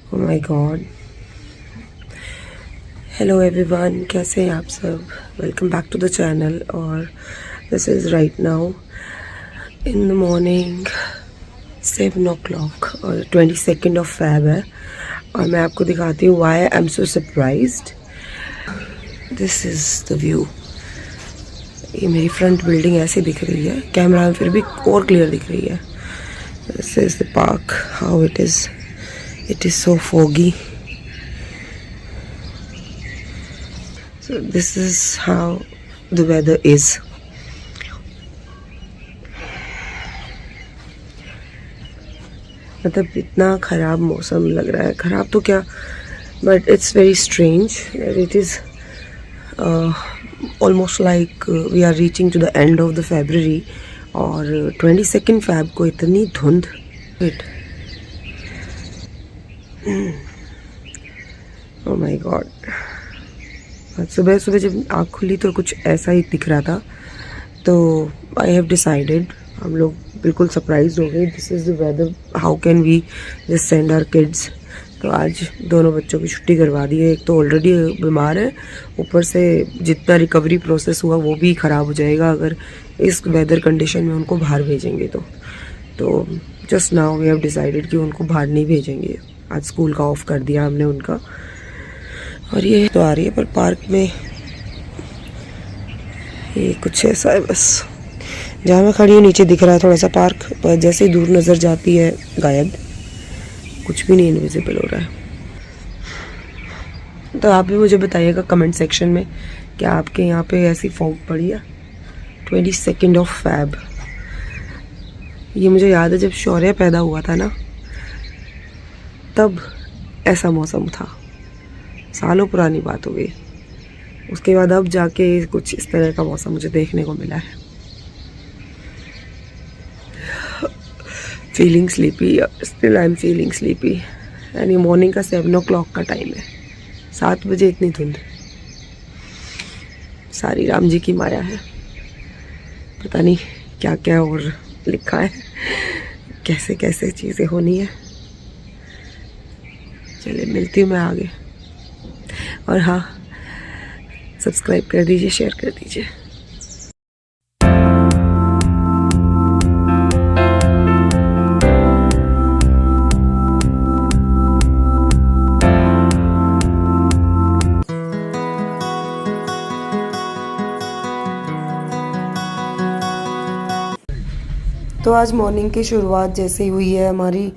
Oh my God. Hello everyone, कैसे हैं आप सब। Welcome back to the channel. और this is right now in the morning 7 o'clock और 22nd ऑफ Feb है। और मैं आपको दिखाती हूँ why I am so surprised. This is the view. ये मेरी फ्रंट बिल्डिंग ऐसी दिख रही है, कैमरा में फिर भी और क्लियर दिख रही है। This is the park, how it is so foggy. So this is how the weather is. मतलब इतना ख़राब मौसम लग रहा है, ख़राब तो क्या, but it's very strange. It is almost like we are reaching to the end of the February और 22nd Feb को इतनी धुंध। Oh my God. सुबह सुबह जब आँख खुली तो कुछ ऐसा ही दिख रहा था। तो आई हैव डिसाइडेड, हम लोग बिल्कुल सरप्राइज हो गए। This is the weather, how can we just send our kids. तो आज दोनों बच्चों की छुट्टी करवा दी है। एक तो ऑलरेडी बीमार है, ऊपर से जितना रिकवरी प्रोसेस हुआ वो भी ख़राब हो जाएगा अगर इस वेदर कंडीशन में उनको बाहर भेजेंगे तो just now we have decided कि उनको बाहर नहीं भेजेंगे। आज स्कूल का ऑफ कर दिया हमने उनका। और ये तो आ रही है, पर पार्क में ये कुछ ऐसा है बस। जहाँ मैं खड़ी हूँ नीचे दिख रहा है थोड़ा सा पार्क, पर जैसे ही दूर नज़र जाती है गायब, कुछ भी नहीं इनविजिबल हो रहा है। तो आप भी मुझे बताइएगा कमेंट सेक्शन में, क्या आपके यहाँ पे ऐसी फॉग पड़ी है। 22nd ऑफ Feb, ये मुझे याद है जब शौर्य पैदा हुआ था ना, तब ऐसा मौसम था। सालों पुरानी बात हो गई। उसके बाद अब जाके कुछ इस तरह का मौसम मुझे देखने को मिला है। Feeling sleepy, still I am feeling sleepy. यानी मॉर्निंग का 7 o'clock का टाइम है, 7 बजे इतनी धुंध। सारी राम जी की माया है, पता नहीं क्या क्या और लिखा है, कैसे कैसे चीज़ें होनी है। चलिए मिलती हूँ मैं आगे। और हाँ, सब्सक्राइब कर दीजिए, शेयर कर दीजिए। तो आज मॉर्निंग की शुरुआत जैसे ही हुई है हमारी,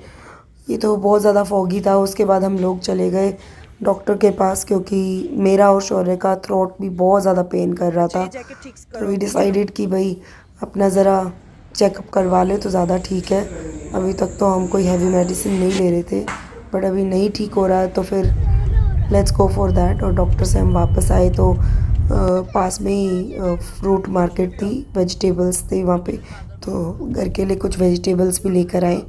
ये तो बहुत ज़्यादा फॉगी था। उसके बाद हम लोग चले गए डॉक्टर के पास, क्योंकि मेरा और शौर्य का थ्रोट भी बहुत ज़्यादा पेन कर रहा था। तो वी डिसाइडेड कि भाई अपना ज़रा चेकअप करवा ले तो ज़्यादा ठीक है। अभी तक तो हम कोई हैवी मेडिसिन नहीं ले रहे थे, बट अभी नहीं ठीक हो रहा है तो फिर लेट्स गो फॉर दैट। और डॉक्टर से हम वापस आए तो पास में ही फ्रूट मार्केट थी, वेजिटेबल्स थे वहाँ पे, तो घर के लिए कुछ वेजिटेबल्स भी लेकर आए,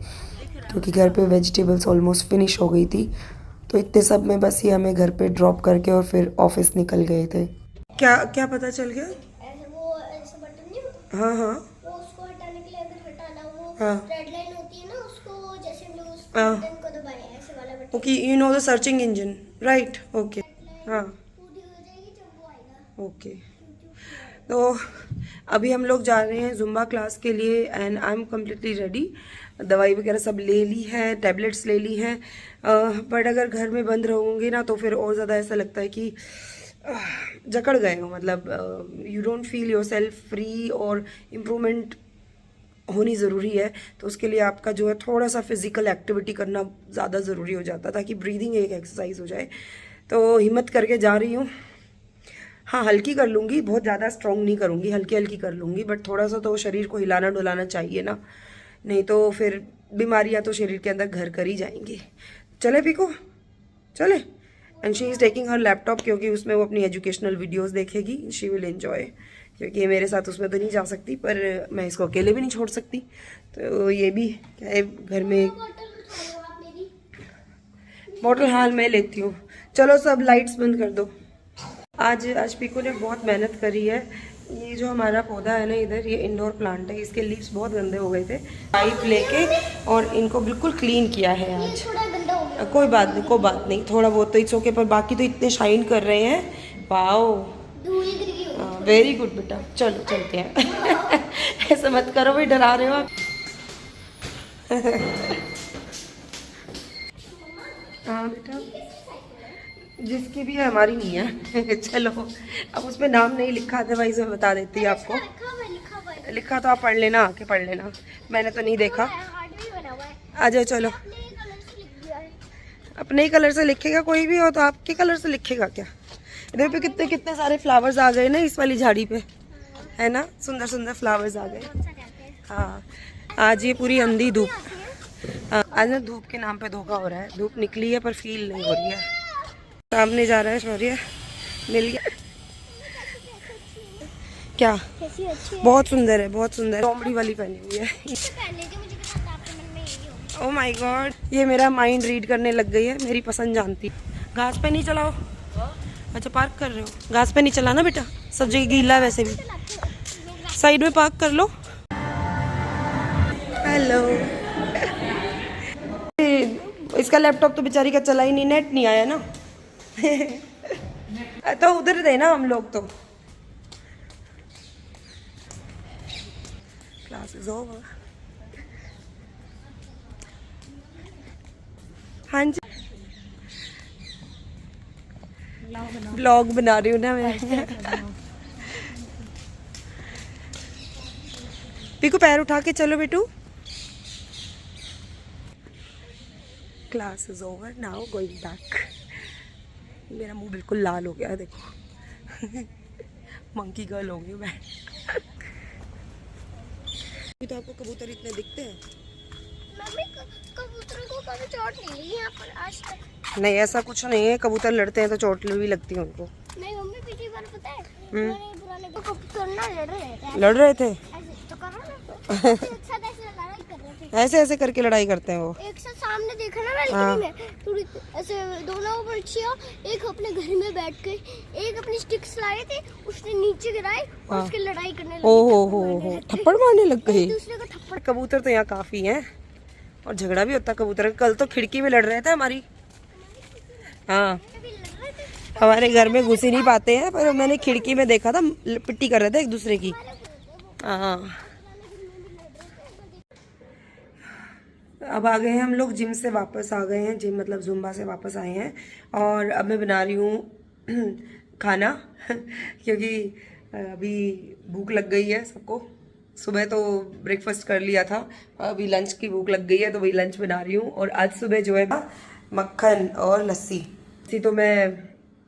क्योंकि घर पे वेजिटेबल्स ऑलमोस्ट फिनिश हो गई थी। तो इतने सब में बस ये हमें घर पे ड्रॉप करके और फिर ऑफिस निकल गए थे। क्या क्या पता चल गया? ऐसे वो ऐसे बटन नहीं होता, हाँ हाँ वो उसको हटाने के लिए अगर हटाना वो हाँ रेड लाइन होती है ना, उसको जैसे हम लोग उस हाँ। बटन को दबाए ऐसे वाला button, okay, you know the searching engine, right? Okay. Red line हाँ पूरी हो जाएगी जब वो आएगा। ओके। तो अभी हम लोग जा रहे हैं जुम्बा क्लास के लिए and I am completely ready. दवाई वगैरह सब ले ली है, टैबलेट्स ले ली हैं। बट अगर घर में बंद रहूँगी ना तो फिर और ज़्यादा ऐसा लगता है कि जकड़ गए हो। मतलब you don't feel your self free, और इम्प्रूवमेंट होनी ज़रूरी है। तो उसके लिए आपका जो है थोड़ा सा फिज़िकल एक्टिविटी करना ज़्यादा ज़रूरी हो जाता है, ताकि ब्रीदिंग एक एक्सरसाइज हो जाए। तो हिम्मत करके जा रही हूँ। हाँ, हल्की कर लूँगी, बहुत ज़्यादा स्ट्रॉन्ग नहीं करूँगी, हल्की हल्की कर लूँगी, बट थोड़ा सा तो शरीर को हिलाना डुलाना चाहिए ना, नहीं तो फिर बीमारियाँ तो शरीर के अंदर घर कर ही जाएंगी। चले पीको, चले। And she is taking her laptop, क्योंकि उसमें वो अपनी एजुकेशनल वीडियोस देखेगी। शी विल एंजॉय, क्योंकि ये मेरे साथ उसमें तो नहीं जा सकती, पर मैं इसको अकेले भी नहीं छोड़ सकती। तो ये भी क्या है, घर में बॉटल, हाँ मैं लेती हूँ। चलो सब लाइट्स बंद कर दो। आज पीको ने बहुत मेहनत करी है। ये जो हमारा पौधा है ना इधर, ये इंडोर प्लांट है, इसके लीव्स बहुत गंदे हो गए थे। पाइप लेके और इनको बिल्कुल क्लीन किया है आज। कोई बात नहीं, कोई बात नहीं, थोड़ा बहुत तो इट्स ओके, पर बाकी तो इतने शाइन कर रहे हैं। वाओ, धूल गिर गई। वेरी गुड बेटा, चलो चलते हैं। ऐसा मत करो भाई, डरा रहे हो आप। हाँ बेटा, जिसकी भी है, हमारी नहीं है। चलो, अब उसमें नाम नहीं लिखा, अदरवाइज मैं बता देती आपको। लिखा तो आप पढ़ लेना, आके पढ़ लेना, मैंने तो नहीं देखा। आ जाओ, चलो। अपने ही कलर से लिखेगा, कोई भी हो तो आपके कलर से लिखेगा क्या। इधर पे कितने कितने सारे फ्लावर्स आ गए ना इस वाली झाड़ी पे, है ना, सुंदर सुंदर फ्लावर्स आ गए। हाँ, आज ये पूरी अंधी धूप, आज ना धूप के नाम पे धोखा हो रहा है। धूप निकली है पर फील नहीं हो रही है। सामने जा रहा है शौर्य, मिल गया। क्या, बहुत सुंदर है, बहुत सुंदर। कॉमेडी वाली पहनी हुई है। ओह माय गॉड, ये मेरा माइंड रीड करने लग गई है, मेरी पसंद जानती। घास पे नहीं चलाओ। अच्छा, पार्क कर रहे हो, घास पे नहीं चलाना बेटा, सब जगह गीला है वैसे भी। साइड में पार्क कर लो। हेलो। इसका लैपटॉप तो बेचारी का चला ही नहीं, नेट नहीं आया ना। तो उधर थे ना हम लोग तो। Class is over. हाँ जी, ब्लॉग बना रही हूँ ना मैं। पीकू, पैर उठा के चलो बेटू। Class is over now, going back. मेरा मुंह बिल्कुल लाल हो गया है, देखो। मंकी गर्ल हो गई मैं। तो आपको कबूतर इतने दिखते हैं? मम्मी, कबूतरों को कभी चोट नहीं लगी यहाँ पर आज तक। नहीं, ऐसा कुछ नहीं है, कबूतर लड़ते हैं तो चोट भी लगती है उनको। नहीं मम्मी, पिछली बार पता है, मेरे पुराने को कबूतर ना लड़ रहे थे। ऐसे तो करो ना, एक साथ ऐसे लड़ाई कर रहे थे। ऐसे ऐसे करके लड़ाई करते हैं वो। एक साथ सामने देखा ना बालकनी में, थोड़ी ऐसे दोनों पक्षियों, एक अपने घर में बैठ के, एक अपनी स्टिक्स लाए थे, उसने नीचे गिराए और उसकी लड़ाई करने लगे। ओ, थप्पड़ मारने लग गए। दूसरे को थप्पड़। कबूतर तो यहाँ काफी हैं और झगड़ा भी होता है कबूतर। कल तो खिड़की में लड़ रहे थे हमारी। हाँ, हमारे घर में घुस ही नहीं पाते हैं, पर मैंने खिड़की में देखा था, पिट्टी कर रहे थे एक दूसरे की। हाँ, अब आ गए हैं हम लोग जिम से, वापस आ गए हैं। जिम मतलब जुम्बा से वापस आए हैं। और अब मैं बना रही हूँ खाना, क्योंकि अभी भूख लग गई है सबको। सुबह तो ब्रेकफास्ट कर लिया था, अभी लंच की भूख लग गई है, तो वही लंच बना रही हूँ। और आज सुबह जो है मक्खन और लस्सी तो मैं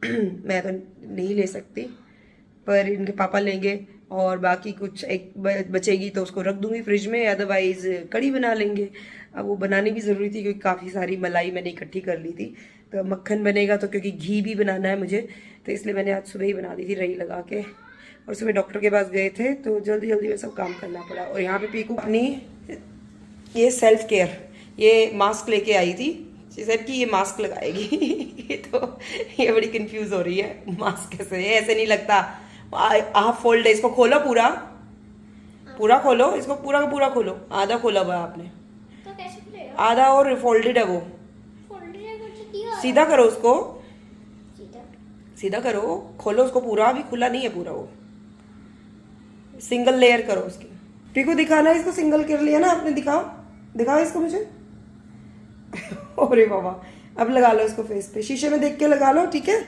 तो नहीं ले सकती, पर इनके पापा लेंगे। और बाकी कुछ एक बचेगी तो उसको रख दूंगी फ्रिज में, अदरवाइज कड़ी बना लेंगे। अब वो बनानी भी ज़रूरी थी क्योंकि काफ़ी सारी मलाई मैंने इकट्ठी कर ली थी। तो मक्खन बनेगा तो, क्योंकि घी भी बनाना है मुझे, तो इसलिए मैंने आज सुबह ही बना दी थी रही लगा के। और सुबह डॉक्टर के पास गए थे तो जल्दी जल्दी में सब काम करना पड़ा। और यहाँ पे पीकू अपनी ये सेल्फ केयर, ये मास्क लेके आई थी। कि ये मास्क लगाएगी। तो ये बड़ी कंफ्यूज हो रही है, मास्क कैसे, ऐसे नहीं लगता। हाफ फोल्ड है, इसको खोलो, पूरा खोलो, इसको पूरा का पूरा खोलो। आधा खोला हुआ आपने, तो कैसे खुलेगा? आधा और फोल्डेड है वो। सीधा करो उसको, सीधा करो, खोलो उसको पूरा, अभी खुला नहीं है पूरा वो। सिंगल लेयर करो उसकी। पीकू दिखाना, इसको सिंगल कर लिया ना आपने, दिखाओ इसको मुझे। अरे बाबा, अब लगा लो इसको फेस पे, शीशे में देख के लगा लो, ठीक है।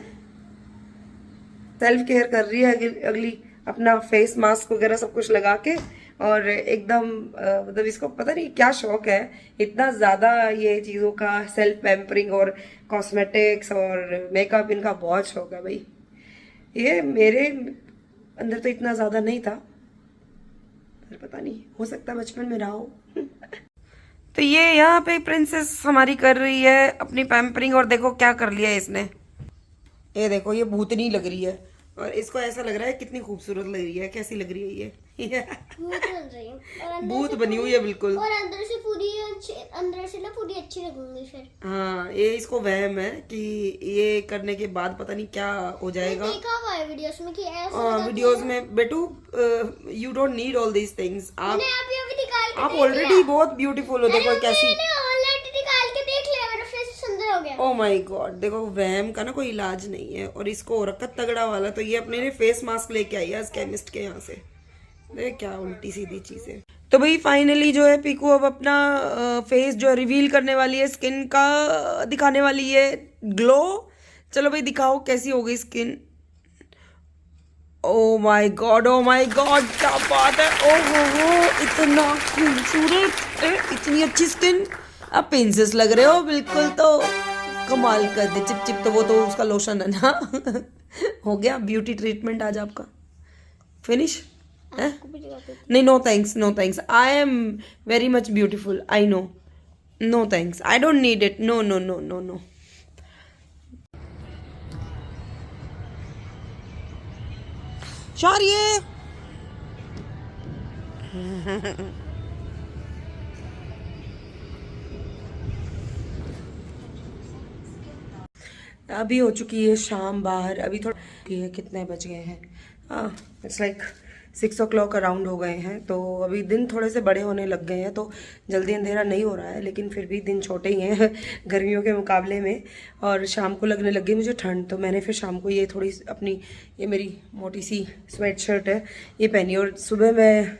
सेल्फ केयर कर रही है अगली, अपना फेस मास्क वगैरह सब कुछ लगा के। और एकदम मतलब इसको पता नहीं क्या शौक है, इतना ज़्यादा ये चीज़ों का, सेल्फ पैम्परिंग और कॉस्मेटिक्स और मेकअप, इनका बहुत शौक है भाई। ये मेरे अंदर तो इतना ज़्यादा नहीं था, पर पता नहीं, हो सकता है बचपन में रहा हो। तो ये यहाँ पे प्रिंसेस हमारी कर रही है अपनी पैम्परिंग। और देखो क्या कर लिया है इसने, ये देखो, ये भूतनी लग रही है। और इसको ऐसा लग रहा है कितनी खूबसूरत लग रही है, कैसी लग रही है ये। भूत बन रही हूँ, भूत बनी हुई है बिल्कुल। और अंदर से ना पूरी अच्छी लगूंगी फिर। हाँ, ये इसको वहम है कि ये करने के बाद पता नहीं क्या हो जाएगा। देखा हुआ है वीडियोस में कि ऐसा वीडियोस में। बेटू, you don't need all these things. आप निकाल के ऑलरेडी बहुत ब्यूटीफुल हो। देखो कैसी, ऑलरेडी निकाल के देख लिया, मेरा फेस सुंदर हो ओ माय गॉड, देखो वहम का ना कोई इलाज नहीं है, और इसको हो रखा तगड़ा वाला। तो ये अपने लिए फेस मास्क लेके आई है आज केमिस्ट के यहाँ से। देख क्या उल्टी सीधी चीजें। तो भाई फाइनली जो है पीकू अब अपना फेस जो रिवील करने वाली है, स्किन का दिखाने वाली है ग्लो। चलो भाई दिखाओ कैसी हो गई skin. Oh my God, oh my God, क्या बात है। ओहो, इतना खूबसूरत, इतनी अच्छी स्किन। आप प्रिंसेस लग रहे हो बिल्कुल। तो कमाल कर दे। चिप चिप तो वो तो उसका लोशन है ना। हो गया ब्यूटी ट्रीटमेंट आज आपका फिनिश है? नहीं, no thanks, no thanks. I am very much beautiful, I know. No thanks, I don't need it. No no no no no. शारिये अभी हो चुकी है शाम बाहर। अभी थोड़ा कितने बज गए हैं? इट्स लाइक 6 o'clock अराउंड हो गए हैं। तो अभी दिन थोड़े से बड़े होने लग गए हैं, तो जल्दी अंधेरा नहीं हो रहा है, लेकिन फिर भी दिन छोटे ही हैं गर्मियों के मुकाबले में। और शाम को लगने लग गई मुझे ठंड, तो मैंने फिर शाम को ये थोड़ी अपनी, ये मेरी मोटी सी स्वेट शर्ट है, ये पहनी। और सुबह मैं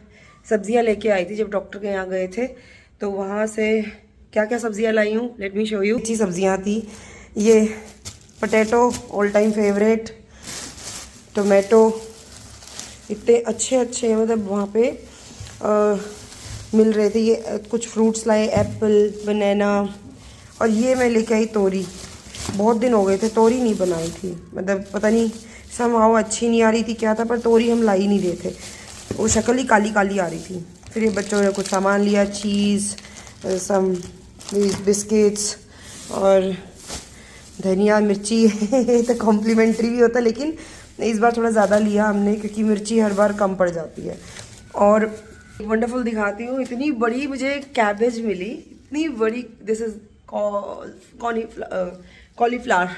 सब्जियां लेके आई थी जब डॉक्टर के यहाँ गए थे, तो वहाँ से क्या क्या सब्जियाँ लाई हूँ, लेट मी शो यू। अच्छी सब्जियाँ थी। ये potato all time favourite, tomato, इतने अच्छे अच्छे मतलब वहाँ पे मिल रहे थे। ये कुछ फ्रूट्स लाए, एप्पल, बनाना। और ये मैं लेके आई तोरी। बहुत दिन हो गए थे तोरी नहीं बनाई थी, मतलब पता नहीं समहाउ अच्छी नहीं आ रही थी क्या था, पर तोरी हम ला ही नहीं रहे थे, वो शक्ल ही काली काली आ रही थी। फिर ये बच्चों ने कुछ सामान लिया, चीज़, सम बिस्किट्स और धनिया, मिर्ची। तो कॉम्प्लीमेंट्री भी होता है, लेकिन इस बार थोड़ा ज़्यादा लिया हमने, क्योंकि मिर्ची हर बार कम पड़ जाती है। और वंडरफुल दिखाती हूँ, इतनी बड़ी मुझे कैबेज मिली, इतनी बड़ी। This is cauliflower.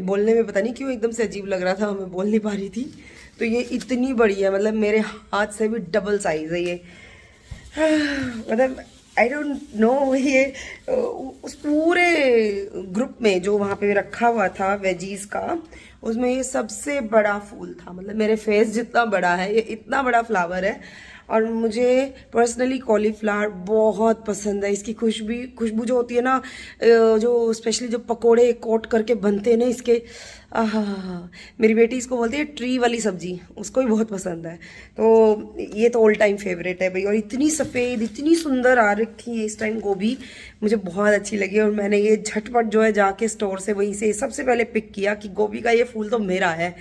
बोलने में पता नहीं क्यों एकदम से अजीब लग रहा था, मैं बोल नहीं पा रही थी। तो ये इतनी बड़ी है, मतलब मेरे हाथ से भी डबल साइज है ये। मतलब आई डोंट नो, ये उस पूरे ग्रुप में जो वहाँ पे रखा हुआ था वेजीज का, उसमें ये सबसे बड़ा फूल था। मतलब मेरे फेस जितना बड़ा है, ये इतना बड़ा फ्लावर है। और मुझे पर्सनली कॉलीफ्लावर बहुत पसंद है। इसकी खुशबू जो होती है ना, जो स्पेशली जो पकोड़े कोट करके बनते हैं ना इसके, मेरी बेटी इसको बोलती है ट्री वाली सब्जी, उसको भी बहुत पसंद है। तो ये तो ऑल टाइम फेवरेट है भाई। और इतनी सफ़ेद, इतनी सुंदर आ रखी है इस टाइम गोभी, मुझे बहुत अच्छी लगी। और मैंने ये झटपट जो है जाके स्टोर से वहीं से सबसे पहले पिक किया कि गोभी का ये फूल तो मेरा है।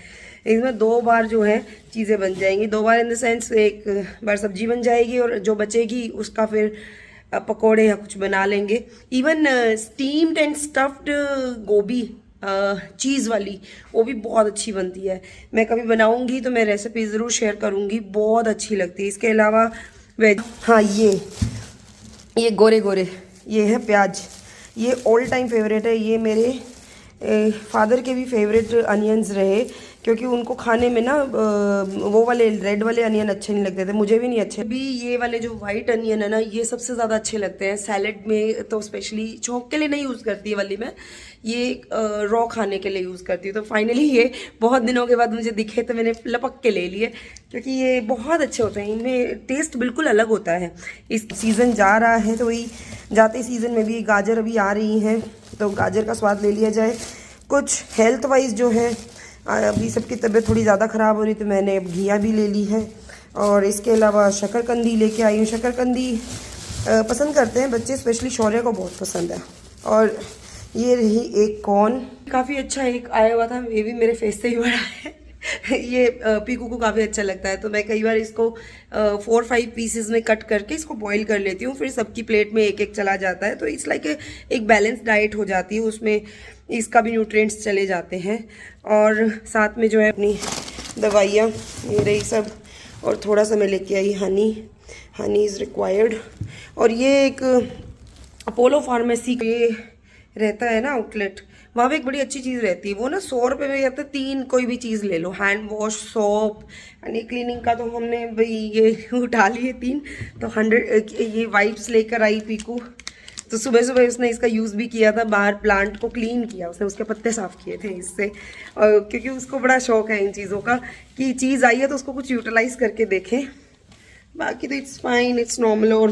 इसमें 2 बार जो है चीज़ें बन जाएंगी। 2 बार इन द सेंस, एक बार सब्जी बन जाएगी और जो बचेगी उसका फिर पकोड़े या कुछ बना लेंगे। इवन स्टीम्ड एंड स्टफ्ड गोभी चीज़ वाली, वो भी बहुत अच्छी बनती है। मैं कभी बनाऊंगी तो मैं रेसिपी ज़रूर शेयर करूंगी, बहुत अच्छी लगती है। इसके अलावा वेज, हाँ ये गोरे गोरे ये है प्याज, ये ऑल टाइम फेवरेट है। ये मेरे फादर के भी फेवरेट अनियंस रहे, क्योंकि उनको खाने में ना वो वाले रेड वाले अनियन अच्छे नहीं लगते थे, मुझे भी नहीं अच्छे। भी ये वाले जो वाइट अनियन है ना, ये सबसे ज़्यादा अच्छे लगते हैं सैलेड में। तो स्पेशली चौक के लिए नहीं यूज़ करती है वाली मैं, ये रॉ खाने के लिए यूज़ करती हूँ। तो फाइनली ये बहुत दिनों के बाद मुझे दिखे तो मैंने लपक के ले लिए, क्योंकि ये बहुत अच्छे होते हैं। इनमें टेस्ट बिल्कुल अलग होता है। इस सीज़न जा रहा है तो वही जाते सीज़न में भी गाजर अभी आ रही हैं, तो गाजर का स्वाद ले लिया जाए। कुछ हेल्थ वाइज जो है, अभी सबकी तबीयत थोड़ी ज़्यादा ख़राब हो रही, तो मैंने अब घिया भी ले ली है। और इसके अलावा शकरकंदी लेके आई हूँ। शकरकंदी पसंद करते हैं बच्चे, स्पेशली शौर्य को बहुत पसंद है। और ये रही एक कॉर्न, काफ़ी अच्छा एक आया हुआ था, ये भी मेरे फेस से ही बड़ा है। ये पीकू को काफ़ी अच्छा लगता है, तो मैं कई बार इसको 4-5 पीसेस में कट करके इसको बॉईल कर लेती हूँ, फिर सबकी प्लेट में एक एक चला जाता है। तो इट्स लाइक एक बैलेंस डाइट हो जाती है, उसमें इसका भी न्यूट्रिएंट्स चले जाते हैं। और साथ में जो है अपनी दवाइयाँ ये रही सब, और थोड़ा सा मैं लेके आई हनी इज़ रिक्वायर्ड। और ये एक अपोलो फार्मेसी ये रहता है ना आउटलेट, वहाँ पे एक बड़ी अच्छी चीज़ रहती है। वो ना 100 रुपये में जाता है 3 कोई भी चीज़ ले लो, हैंड वॉश, सोप यानी क्लीनिंग का। तो हमने भाई ये उठा लिए 3, तो 100 ये वाइप्स लेकर आई पीकू, तो सुबह सुबह उसने इसका यूज़ भी किया था, बाहर प्लांट को क्लीन किया उसने, उसके पत्ते साफ़ किए थे इससे, और क्योंकि उसको बड़ा शौक है इन चीज़ों का कि चीज़ आई है तो उसको कुछ यूटिलाइज़ करके देखें। बाकी तो इट्स फाइन, इट्स नॉर्मल। और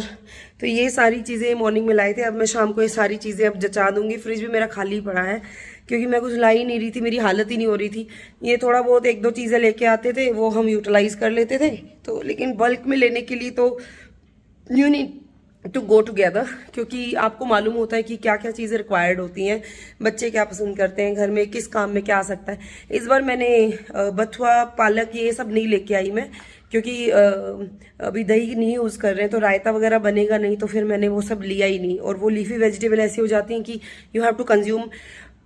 तो ये सारी चीज़ें मॉर्निंग में लाए थे, अब मैं शाम को ये सारी चीज़ें अब जचा दूंगी। फ्रिज भी मेरा खाली पड़ा है क्योंकि मैं कुछ ला ही नहीं रही थी, मेरी हालत ही नहीं हो रही थी। ये थोड़ा बहुत 1-2 चीज़ें लेके आते थे, वो हम यूटिलाइज़ कर लेते थे, तो लेकिन बल्क में लेने के लिए तो you need to go together, क्योंकि आपको मालूम होता है कि क्या क्या चीज़ें रिक्वायर्ड होती हैं, बच्चे क्या पसंद करते हैं, घर में किस काम में क्या आ सकता है। इस बार मैंने बथुआ, पालक ये सब नहीं लेके आई मैं, क्योंकि अभी दही नहीं यूज़ कर रहे हैं तो रायता वगैरह बनेगा नहीं, तो फिर मैंने वो सब लिया ही नहीं। और वो लीफी वेजिटेबल ऐसी हो जाती हैं कि you have to consume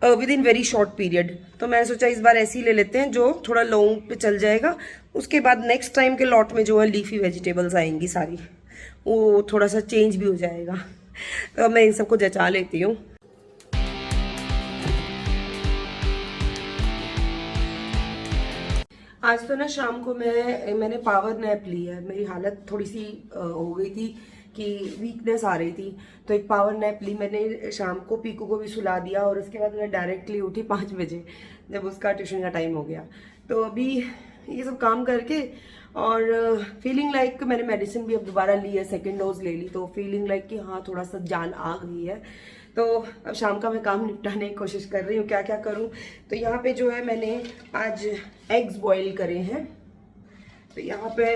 within very short period. तो मैंने सोचा इस बार ऐसी ले लेते हैं जो थोड़ा लॉन्ग पे चल जाएगा, उसके बाद नेक्स्ट टाइम के लॉट में जो है लीफी वेजिटेबल्स आएंगी सारी, वो थोड़ा सा चेंज भी हो जाएगा। तो मैं इन सबको जचा लेती हूँ। आज तो ना शाम को मैंने पावर नैप ली है। मेरी हालत थोड़ी सी हो गई थी कि वीकनेस आ रही थी, तो एक पावर नैप ली मैंने शाम को। पीकू को भी सुला दिया और उसके बाद मैं डायरेक्टली उठी 5 बजे जब उसका ट्यूशन का टाइम हो गया। तो अभी ये सब काम करके और फीलिंग लाइक मैंने मेडिसिन भी अब दोबारा ली है, 2nd डोज ले ली, तो फीलिंग लाइक कि हाँ थोड़ा सा जान आ गई है। तो अब शाम का मैं काम निपटाने की कोशिश कर रही हूँ, क्या क्या करूँ। तो यहाँ पे जो है मैंने आज एग्स बॉईल करे हैं। तो यहाँ पे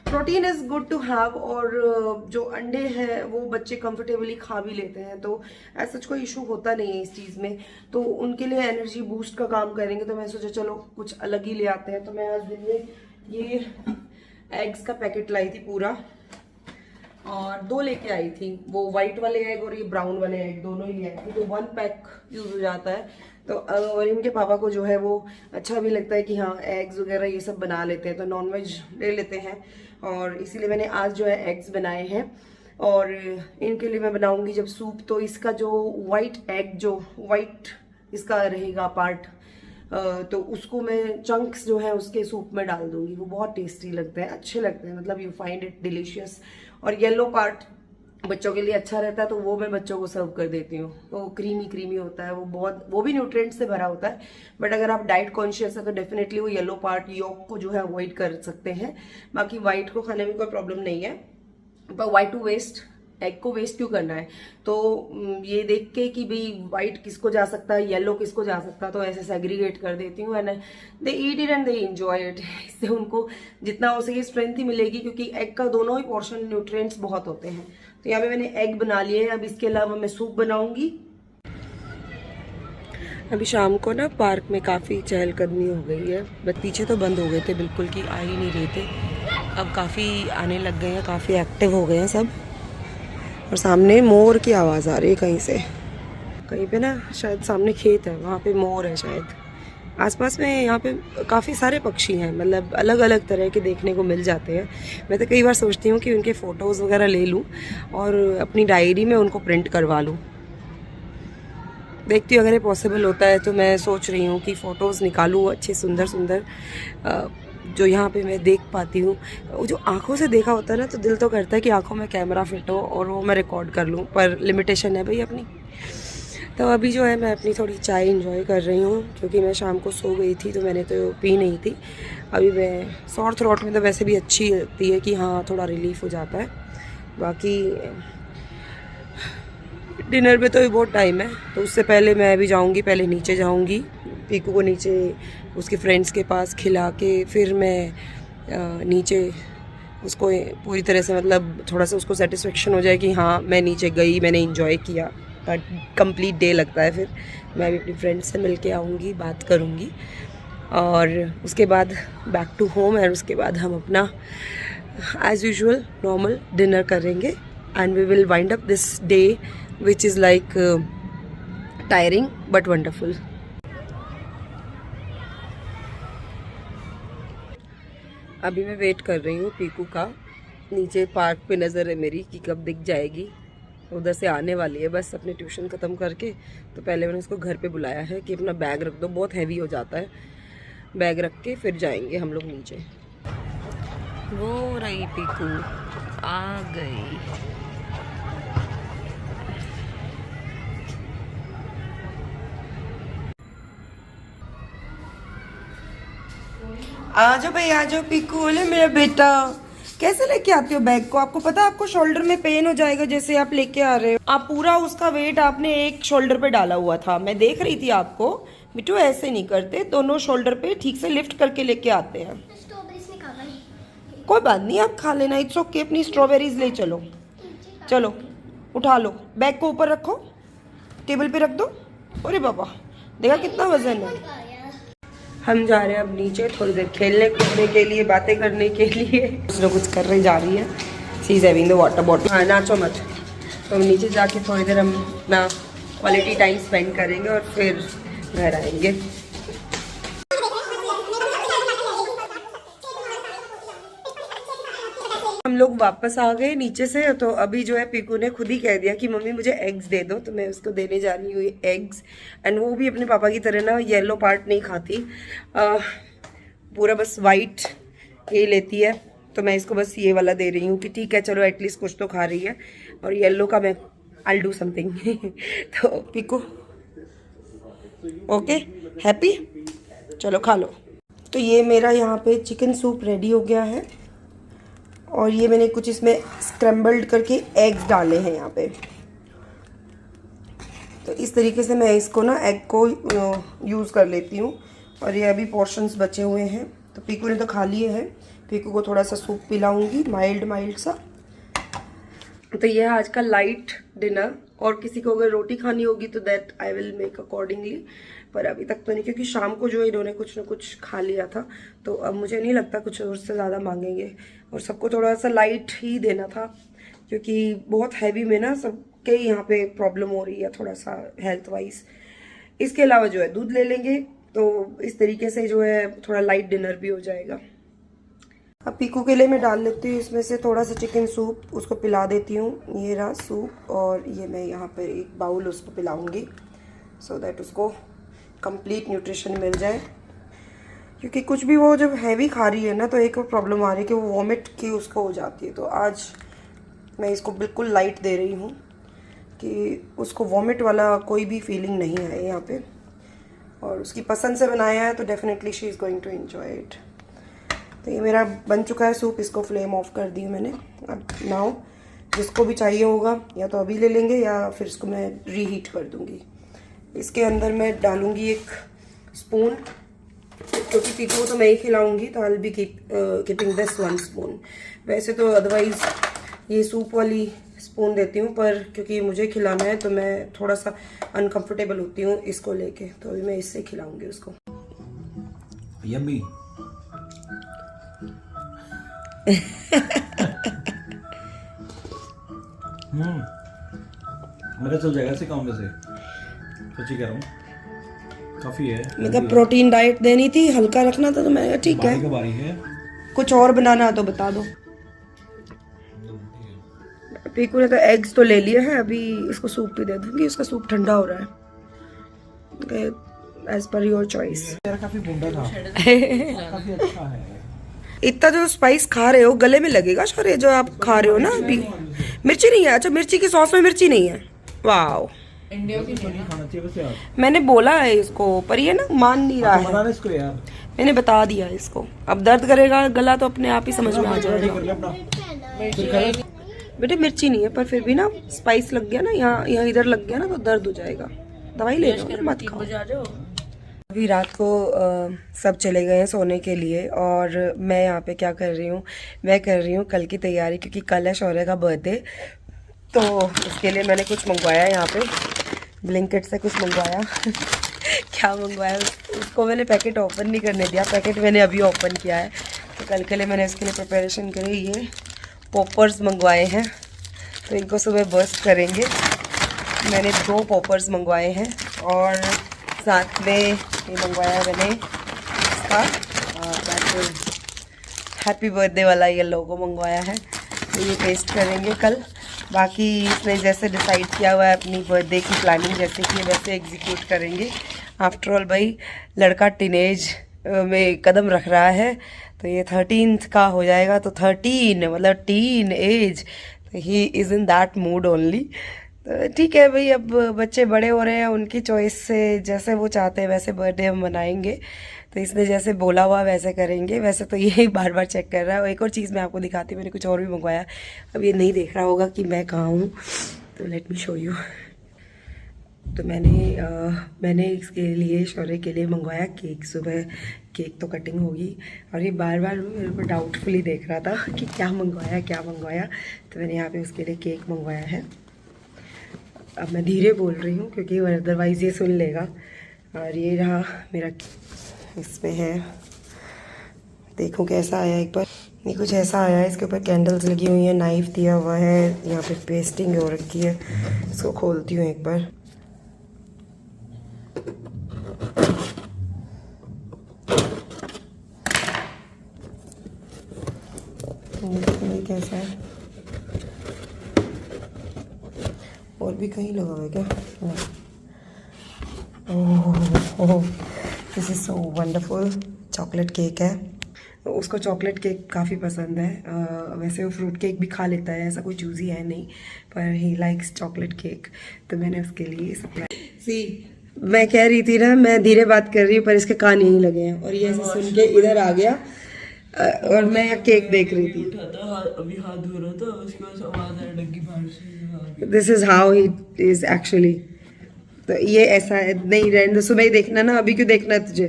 protein is good to have, और जो अंडे हैं वो बच्चे कंफर्टेबली खा भी लेते हैं, तो ऐसा कोई इशू होता नहीं है इस चीज़ में। तो उनके लिए एनर्जी बूस्ट का काम करेंगे, तो मैं सोचा चलो कुछ अलग ही ले आते हैं। तो मैं आज दिन में ये एग्स का पैकेट लाई थी पूरा, और 2 लेके आई थी, वो वाइट वाले एग और ये ब्राउन वाले एग, दोनों ही ले आई थी। तो 1 पैक यूज हो जाता है। तो और इनके पापा को जो है वो अच्छा भी लगता है कि हाँ एग्स वगैरह ये सब बना लेते हैं, तो नॉनवेज ले लेते हैं, और इसीलिए मैंने आज जो है एग्स बनाए हैं। और इनके लिए मैं बनाऊंगी जब सूप, तो इसका जो वाइट एग, जो वाइट इसका रहेगा पार्ट, तो उसको मैं चंक्स जो है उसके सूप में डाल दूंगी। वो बहुत टेस्टी लगते हैं, अच्छे लगते हैं, मतलब यू फाइंड इट डिलीशियस। और येलो पार्ट बच्चों के लिए अच्छा रहता है, तो वो मैं बच्चों को सर्व कर देती हूँ। तो क्रीमी क्रीमी होता है, वो भी न्यूट्रिएंट से भरा होता है। बट अगर आप डाइट कॉन्शियस है तो डेफिनेटली वो येलो पार्ट, योक को जो है अवॉइड कर सकते हैं। बाकी व्हाइट को खाने में कोई प्रॉब्लम नहीं है, पर व्हाइट टू वेस्ट, एग को वेस्ट क्यों करना है। तो ये देख के कि भाई व्हाइट किसको जा सकता है, येलो किसको जा सकता है, तो ऐसे सेग्रीगेट कर देती हूँ, and they eat it and they enjoy it. इससे उनको जितना हो सके स्ट्रेंथ ही मिलेगी, क्योंकि एग का दोनों ही पोर्शन न्यूट्रिएंट्स बहुत होते हैं। तो यहाँ पे मैंने एग बना लिए हैं। अब इसके अलावा मैं सूप बनाऊंगी। अभी शाम को ना पार्क में काफ़ी चहलकदमी हो गई है, बट पीछे तो बंद हो गए थे बिल्कुल, कि आ ही नहीं रहे थे। अब काफ़ी आने लग गए हैं, काफ़ी एक्टिव हो गए हैं सब। और सामने मोर की आवाज़ आ रही है कहीं से, कहीं पे ना शायद सामने खेत है, वहाँ पे मोर है शायद। आसपास में यहाँ पे काफ़ी सारे पक्षी हैं, मतलब अलग अलग तरह के देखने को मिल जाते हैं। मैं तो कई बार सोचती हूँ कि उनके फ़ोटोज़ वगैरह ले लूँ और अपनी डायरी में उनको प्रिंट करवा लूँ। देखती हूँ अगर ये पॉसिबल होता है, तो मैं सोच रही हूँ कि फ़ोटोज़ निकालूँ अच्छे सुंदर सुंदर, जो यहाँ पे मैं देख पाती हूँ। वो जो आँखों से देखा होता है ना, तो दिल तो करता है कि आँखों में कैमरा फिट हो और वो मैं रिकॉर्ड कर लूँ, पर लिमिटेशन है भाई अपनी। तो अभी जो है मैं अपनी थोड़ी चाय इंजॉय कर रही हूँ, क्योंकि मैं शाम को सो गई थी तो मैंने तो पी नहीं थी। अभी मैं सॉर थ्रोट में तो वैसे भी अच्छी लगती है कि हाँ थोड़ा रिलीफ हो जाता है। बाकी डिनर में तो भी बहुत टाइम है, तो उससे पहले मैं भी जाऊँगी, पहले नीचे जाऊँगी, पीकू को नीचे उसके फ्रेंड्स के पास खिला के फिर मैं नीचे उसको पूरी तरह से, मतलब थोड़ा सा उसको सेटिस्फेक्शन हो जाए कि हाँ मैं नीचे गई, मैंने इंजॉय किया। कंप्लीट डे लगता है। फिर मैं भी अपनी फ्रेंड्स से मिल के आऊँगी, बात करूँगी, और उसके बाद बैक टू होम, और उसके बाद हम अपना एज यूजुअल नॉर्मल डिनर करेंगे, and we will wind up this day which is like tiring but wonderful. अभी मैं वेट कर रही हूँ पीकू का, नीचे पार्क पे नज़र है मेरी कि कब दिख जाएगी। उधर से आने वाली है बस अपने ट्यूशन ख़त्म करके। तो पहले मैंने उसको घर पे बुलाया है कि अपना बैग रख दो, बहुत हैवी हो जाता है। बैग रख के फिर जाएंगे हम लोग नीचे। वो रही पीकू, आ गई। आ जाओ भाई, आ जाओ पीकू। बोले मेरा बेटा, कैसे लेके आते हो बैग को? आपको पता है आपको शोल्डर में पेन हो जाएगा जैसे आप लेके आ रहे हो। आप पूरा उसका वेट आपने एक शोल्डर पे डाला हुआ था, मैं देख रही थी आपको। बिट्टू ऐसे नहीं करते, दोनों शोल्डर पे ठीक से लिफ्ट करके लेके आते हैं। स्ट्रॉबेरीज नहीं खाना। कोई बात नहीं, आप खा लेना, इट्स ओके। अपनी स्ट्रॉबेरीज ले चलो। चलो उठा लो, बैग को ऊपर रखो, टेबल पे रख दो। अरे बाबा, देखा कितना वजन है। हम जा रहे हैं अब नीचे थोड़ी देर खेलने कूदने के लिए, बातें करने के लिए। कुछ ना कुछ कर रही जा रही है। She is having the water bottle. हाँ, नाचो मत। तो हम नीचे जाके थोड़ी देर हम अपना क्वालिटी टाइम स्पेंड करेंगे और फिर घर आएंगे। हम लोग वापस आ गए नीचे से। तो अभी जो है पीकू ने खुद ही कह दिया कि मम्मी मुझे एग्स दे दो, तो मैं उसको देने जा रही हूँ एग्स। एंड वो भी अपने पापा की तरह ना येलो पार्ट नहीं खाती, पूरा बस वाइट ये लेती है। तो मैं इसको बस ये वाला दे रही हूँ कि ठीक है चलो एटलीस्ट कुछ तो खा रही है, और येलो का मैं आई डू समथिंग। तो पीकू ओके, हैप्पी, चलो खा लो। तो ये मेरा यहाँ पे चिकन सूप रेडी हो गया है, और ये मैंने कुछ इसमें स्क्रैम्बल्ड करके एग्स डाले हैं यहाँ पे। तो इस तरीके से मैं इसको ना एग को यूज़ कर लेती हूँ। और ये अभी पोर्शंस बचे हुए हैं, तो पीकू ने तो खा लिए हैं। पीकू को थोड़ा सा सूप पिलाऊंगी, माइल्ड सा। तो ये है आज का लाइट डिनर। और किसी को अगर रोटी खानी होगी तो that I will make accordingly, पर अभी तक तो नहीं, क्योंकि शाम को जो इन्होंने कुछ ना कुछ खा लिया था। तो अब मुझे नहीं लगता कुछ और से ज़्यादा मांगेंगे। और सबको थोड़ा सा लाइट ही देना था, क्योंकि बहुत हैवी में ना सबके यहाँ पे प्रॉब्लम हो रही है थोड़ा सा हेल्थ वाइज। इसके अलावा जो है दूध ले लेंगे, तो इस तरीके से जो है थोड़ा लाइट डिनर भी हो जाएगा। अब पीकू के लिए मैं डाल लेती हूँ इसमें से थोड़ा सा चिकन सूप, उसको पिला देती हूँ। ये रहा सूप, और ये मैं यहाँ पे एक बाउल उसको पिलाऊंगी, सो दैट उसको कंप्लीट न्यूट्रिशन मिल जाए। क्योंकि कुछ भी वो जब हैवी खा रही है ना, तो एक प्रॉब्लम आ रही है कि वो वॉमिट की उसको हो जाती है। तो आज मैं इसको बिल्कुल लाइट दे रही हूँ कि उसको वॉमिट वाला कोई भी फीलिंग नहीं है यहाँ पे। और उसकी पसंद से बनाया है तो definitely she is going to enjoy it. तो ये मेरा बन चुका है सूप, इसको फ्लेम ऑफ कर दी मैंने। अब नाउ जिसको भी चाहिए होगा या तो अभी ले लेंगे, या फिर इसको मैं रीहीट कर दूँगी। इसके अंदर मैं डालूँगी एक स्पून, क्योंकि पीकू तो मैं ही खिलाऊँगी, तो I will be keeping this 1 spoon. वैसे तो अदरवाइज़ ये सूप वाली स्पून देती हूँ, पर क्योंकि मुझे खिलाना है तो मैं थोड़ा सा अनकंफर्टेबल होती हूँ इसको लेके, तो अभी मैं इससे खिलाऊँगी उसको। यम्मी। मेरा चल जाएगा ऐसे काम में से, सच्ची कह रहा हूँ, काफी है। मतलब प्रोटीन डाइट देनी थी, हल्का रखना था, तो मैंने कहा ठीक है, बारी है। कुछ और बनाना है तो बता दो। पीकू ने तो एग्स तो ले लिए हैं, अभी इसको सूप भी दे दूंगी। उसका सूप ठंडा हो रहा है, एज पर योर चॉइस। काफी बूंदा था। काफी अच्छा है। इतना जो स्पाइस खा रहे हो गले में लगेगा शौर्य, जो आप खा रहे हो ना अभी। मिर्ची नहीं है? अच्छा, मिर्ची की सॉस में मिर्ची नहीं है? वाओ, इंडिया की नहीं खाना चाहिए वैसे यार। मैंने बोला है इसको, पर ये ना मान नहीं रहा है। बनाना इसको यार, मैंने बता दिया इसको। अब दर्द करेगा गला तो अपने आप ही समझ में आ जाएगा। बेटे मिर्ची नहीं है, पर फिर भी ना स्पाइस लग गया ना, यहाँ इधर लग गया ना, तो दर्द हो जाएगा। दवाई ले लो, मत खाओ। अभी रात को सब चले गए हैं सोने के लिए, और मैं यहाँ पे क्या कर रही हूँ, मैं कर रही हूँ कल की तैयारी, क्योंकि कल है शौर्य का बर्थडे। तो उसके लिए मैंने कुछ मंगवाया यहाँ पे, ब्लिंकिट से कुछ मंगवाया। क्या मंगवाया उसको मैंने पैकेट ओपन नहीं करने दिया, पैकेट मैंने अभी ओपन किया है। तो कल के लिए मैंने इसके लिए प्रिपरेशन करी। ये पॉपर्स मंगवाए हैं, तो इनको सुबह बर्स्ट करेंगे। मैंने 2 पॉपर्स मंगवाए हैं, और साथ में ये मंगवाया मैंने इसका हैप्पी बर्थडे वाला ये लोगो मंगवाया है। तो ये टेस्ट करेंगे कल। बाकी इसने जैसे डिसाइड किया हुआ है अपनी बर्थडे की प्लानिंग जैसे की वैसे एग्जीक्यूट करेंगे। आफ्टर ऑल भाई लड़का टीनेज में कदम रख रहा है, तो ये 13th का हो जाएगा, तो 13 मतलब टीन एज, तो he is in that mood only. तो ठीक है भाई, अब बच्चे बड़े हो रहे हैं, उनकी चॉइस से जैसे वो चाहते हैं वैसे बर्थडे हम मनाएंगे। तो इसने जैसे बोला हुआ वैसे करेंगे। वैसे तो ये बार बार चेक कर रहा है। और एक और चीज़ मैं आपको दिखाती हूँ, मैंने कुछ और भी मंगवाया। अब ये नहीं देख रहा होगा कि मैं कहाँ हूँ, तो लेट मी शो यू। तो मैंने इसके लिए, शौर्य के लिए मंगवाया केक। सुबह केक तो कटिंग होगी और ये बार बार मेरे को डाउटफुली देख रहा था कि क्या मंगवाया। तो मैंने यहाँ पे उसके लिए केक मंगवाया है। अब मैं धीरे बोल रही हूँ क्योंकि अदरवाइज़ ये सुन लेगा। और ये रहा मेरा, इसमें है, देखो कैसा आया एक बार। ये कुछ ऐसा आया है, इसके ऊपर कैंडल्स लगी हुई हैं, नाइफ दिया हुआ है, यहाँ पे पेस्टिंग हो रखी है। इसको खोलती हूँ एक बार। ये कैसा है, और भी कहीं लगा हुआ है क्या? Oh, this is so wonderful. Chocolate cake है, उसको चॉकलेट केक काफ़ी पसंद है। वैसे वो फ्रूट केक भी खा लेता है, ऐसा कोई चूज़ी है नहीं, पर ही लाइक्स चॉकलेट केक। तो मैंने उसके लिए सप्लाई। मैं कह रही थी ना, मैं धीरे बात कर रही हूँ पर इसके कान यहीं लगे हैं, और ये ऐसे सुन के इधर आ गया और मैं यहाँ केक देख रही थी। अभी हाथ धो रहा था, उसके बाद आवाज आने लगी बाहर से। This is how he is actually. तो ये ऐसा है, नहीं रहने दो, सुबह ही देखना ना, अभी क्यों देखना है तुझे?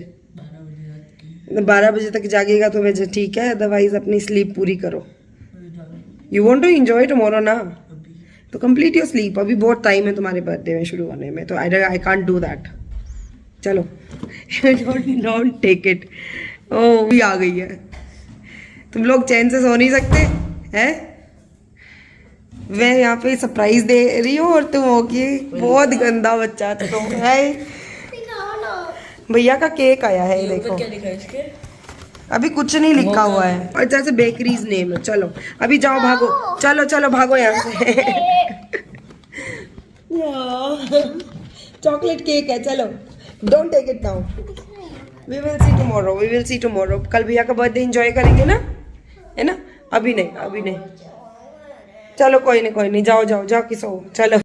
12 बजे तक जागेगा तो वैसे ठीक है, अदरवाइज अपनी स्लीप पूरी करो। You want to enjoy tomorrow ना, तो कंप्लीट योर स्लीप। अभी बहुत टाइम है तुम्हारे बर्थडे में शुरू होने में, तो आई कांट डू दैट। चलो डोंट टेक इट। ओह भी आ गई है, तुम लोग चैन से सो नहीं सकते हैं? मैं यहाँ पे सरप्राइज दे रही हूँ और तुम हो गई बहुत गंदा बच्चा। तो है भैया का केक आया है, देखो। क्या लिखा है इसके? अभी कुछ नहीं लिखा हुआ है, और जैसे बेकरीज नेम है। चलो अभी जाओ, भागो, चलो भागो यहाँ से। चॉकलेट केक है, चलो don't take it now, we will see tomorrow. कल भैया का बर्थडे एंजॉय करेंगे ना, है ना? अभी नहीं। चलो कोई नहीं, जाओ कि सो, चलो।